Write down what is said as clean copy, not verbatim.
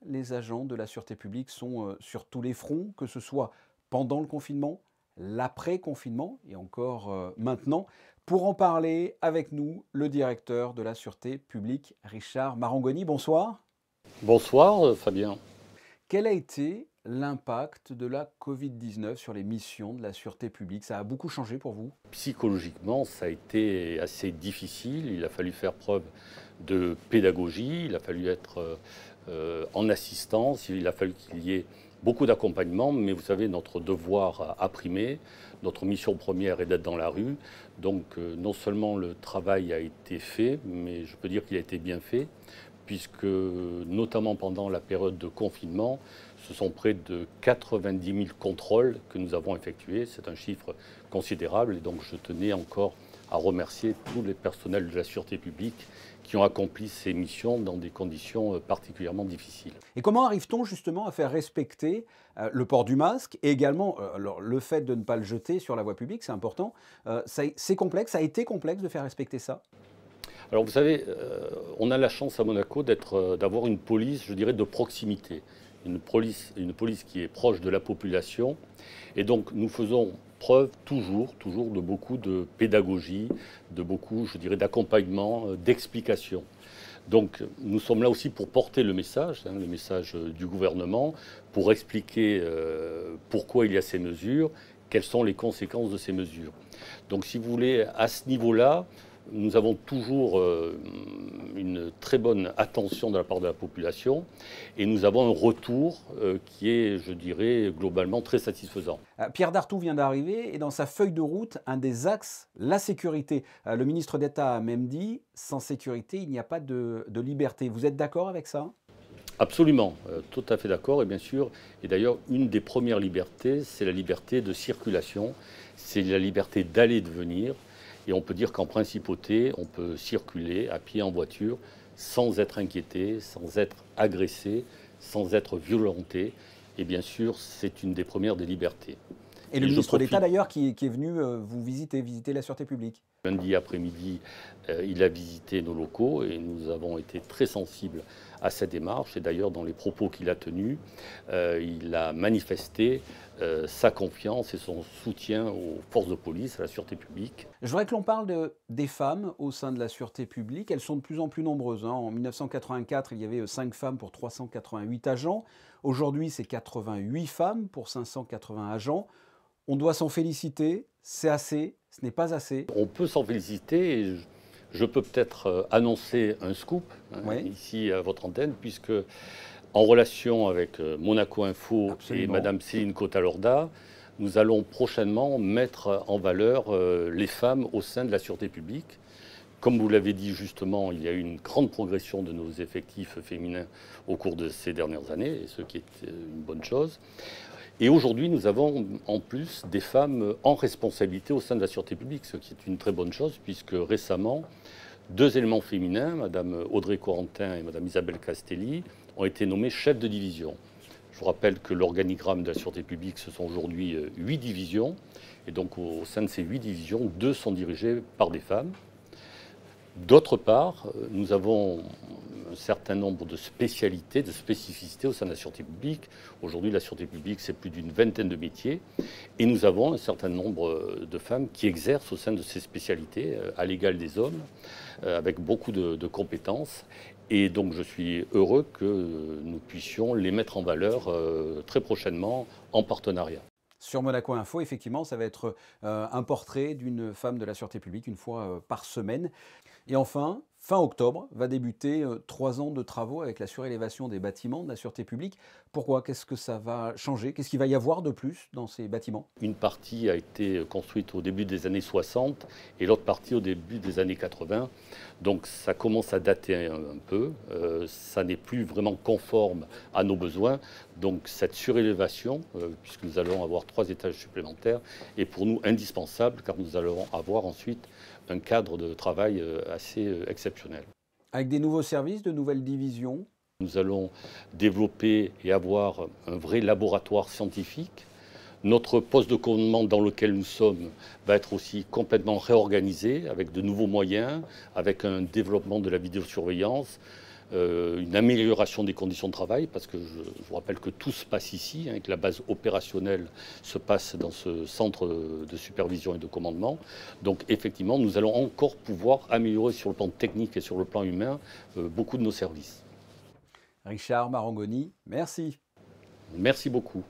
les agents de la sûreté publique sont sur tous les fronts, que ce soit pendant le confinement, l'après-confinement et encore maintenant. Pour en parler avec nous, le directeur de la sûreté publique, Richard Marangoni. Bonsoir. Bonsoir Fabien. Quel a été l'impact de la Covid-19 sur les missions de la sûreté publique? Ça a beaucoup changé pour vous? Psychologiquement, ça a été assez difficile. Il a fallu faire preuve de pédagogie, il a fallu être en assistance, il a fallu qu'il y ait beaucoup d'accompagnement. Mais vous savez, notre devoir a primé, notre mission première est d'être dans la rue. Donc non seulement le travail a été fait, mais je peux dire qu'il a été bien fait, puisque notamment pendant la période de confinement, ce sont près de 90 000 contrôles que nous avons effectués. C'est un chiffre considérable et donc je tenais encore à remercier tous les personnels de la sûreté publique qui ont accompli ces missions dans des conditions particulièrement difficiles. Et comment arrive-t-on justement à faire respecter le port du masque et également alors, le fait de ne pas le jeter sur la voie publique, c'est important. C'est complexe, ça a été complexe de faire respecter ça? Alors vous savez, on a la chance à Monaco d'avoir une police, je dirais, de proximité. Une police qui est proche de la population. Et donc nous faisons preuve toujours de beaucoup de pédagogie, de beaucoup, je dirais, d'accompagnement, d'explication. Donc nous sommes là aussi pour porter le message du gouvernement, pour expliquer pourquoi il y a ces mesures, quelles sont les conséquences de ces mesures. Donc si vous voulez, à ce niveau-là, nous avons toujours une très bonne attention de la part de la population et nous avons un retour qui est, je dirais, globalement très satisfaisant. Pierre Dartout vient d'arriver et dans sa feuille de route, un des axes, la sécurité. Le ministre d'État a même dit, sans sécurité, il n'y a pas de liberté. Vous êtes d'accord avec ça? Absolument, tout à fait d'accord. Et bien sûr, et d'ailleurs, une des premières libertés, c'est la liberté de circulation, c'est la liberté d'aller et de venir. Et on peut dire qu'en principauté, on peut circuler à pied, en voiture, sans être inquiété, sans être agressé, sans être violenté. Et bien sûr, c'est une des premières des libertés. Et le ministre d'État d'ailleurs qui est venu vous visiter la sûreté publique. Lundi après-midi, il a visité nos locaux et nous avons été très sensibles à cette démarche. Et d'ailleurs, dans les propos qu'il a tenus, il a manifesté sa confiance et son soutien aux forces de police, à la sûreté publique. Je voudrais que l'on parle des femmes au sein de la sûreté publique. Elles sont de plus en plus nombreuses. En 1984, il y avait 5 femmes pour 388 agents. Aujourd'hui, c'est 88 femmes pour 580 agents. On doit s'en féliciter. C'est assez, ce n'est pas assez. On peut s'en féliciter et je peux peut-être annoncer un scoop ici à votre antenne, puisque en relation avec Monaco Info et Madame Céline Cotalorda, nous allons prochainement mettre en valeur les femmes au sein de la sûreté publique. Comme vous l'avez dit justement, il y a eu une grande progression de nos effectifs féminins au cours de ces dernières années, ce qui est une bonne chose. Et aujourd'hui, nous avons en plus des femmes en responsabilité au sein de la sûreté publique, ce qui est une très bonne chose, puisque récemment, 2 éléments féminins, Madame Audrey Corentin et Madame Isabelle Castelli, ont été nommés chefs de division. Je vous rappelle que l'organigramme de la sûreté publique, ce sont aujourd'hui 8 divisions. Et donc au sein de ces 8 divisions, 2 sont dirigées par des femmes. D'autre part, nous avons un certain nombre de spécialités, de spécificités au sein de la sûreté publique. Aujourd'hui, la sûreté publique, c'est plus d'une vingtaine de métiers. Et nous avons un certain nombre de femmes qui exercent au sein de ces spécialités, à l'égal des hommes, avec beaucoup de compétences. Et donc, je suis heureux que nous puissions les mettre en valeur très prochainement en partenariat. Sur Monaco Info, effectivement, ça va être un portrait d'une femme de la sûreté publique une fois par semaine. Et enfin, fin octobre, va débuter 3 ans de travaux avec la surélévation des bâtiments de la sûreté publique. Pourquoi? Qu'est-ce que ça va changer? Qu'est-ce qu'il va y avoir de plus dans ces bâtiments? Une partie a été construite au début des années 60 et l'autre partie au début des années 80. Donc ça commence à dater un peu. Ça n'est plus vraiment conforme à nos besoins. Donc cette surélévation, puisque nous allons avoir 3 étages supplémentaires, est pour nous indispensable car nous allons avoir ensuite un cadre de travail assez exceptionnel. Avec des nouveaux services, de nouvelles divisions? Nous allons développer et avoir un vrai laboratoire scientifique. Notre poste de commandement dans lequel nous sommes va être aussi complètement réorganisé avec de nouveaux moyens, avec un développement de la vidéosurveillance, une amélioration des conditions de travail, parce que je vous rappelle que tout se passe ici, hein, que la base opérationnelle se passe dans ce centre de supervision et de commandement. Donc effectivement, nous allons encore pouvoir améliorer sur le plan technique et sur le plan humain beaucoup de nos services. Richard Marangoni, merci. Merci beaucoup.